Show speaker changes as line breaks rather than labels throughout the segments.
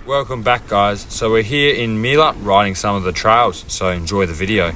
Welcome back, guys. So we're here in Meelup riding some of the trails, so enjoy the video.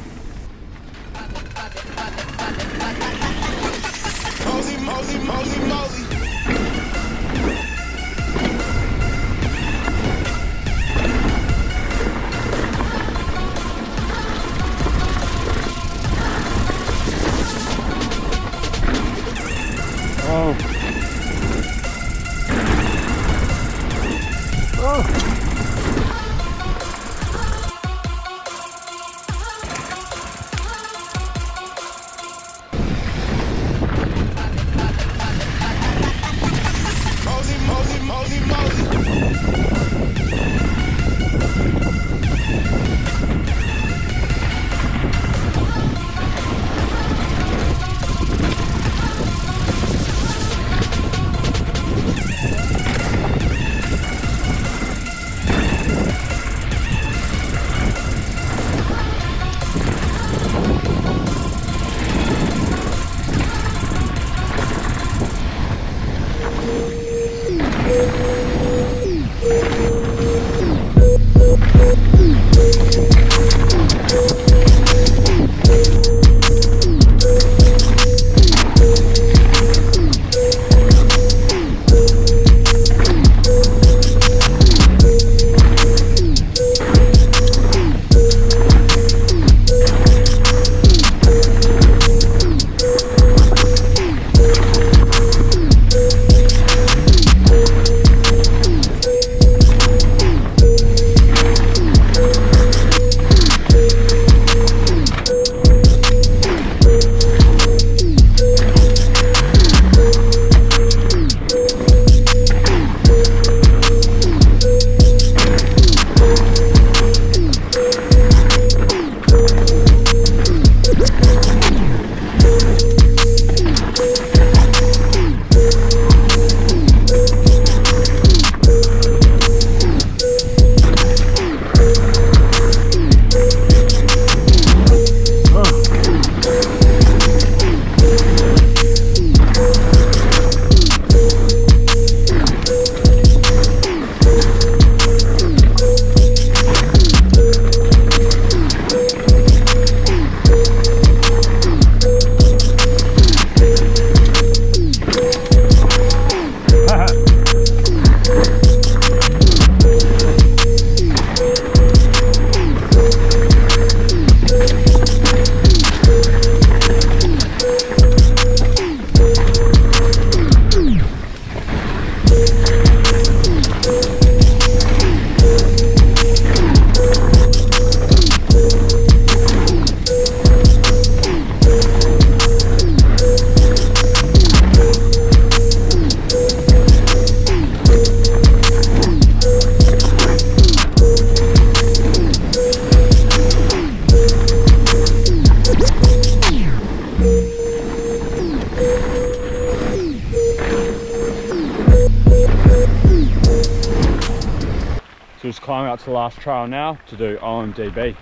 So just climbing up to the last trail now to do MTB.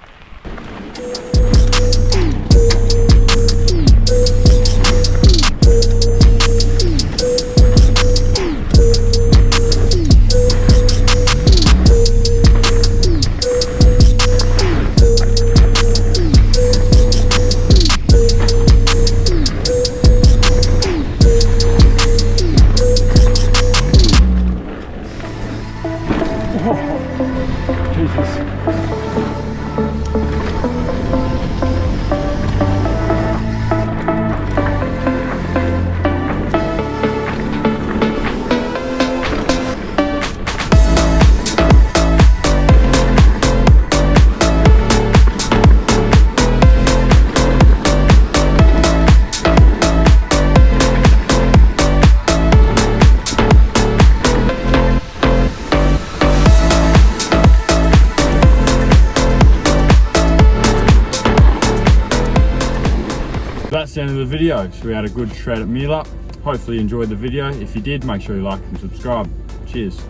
That's the end of the video. So we had a good shred at Meelup. Hopefully you enjoyed the video. If you did, make sure you like and subscribe. Cheers.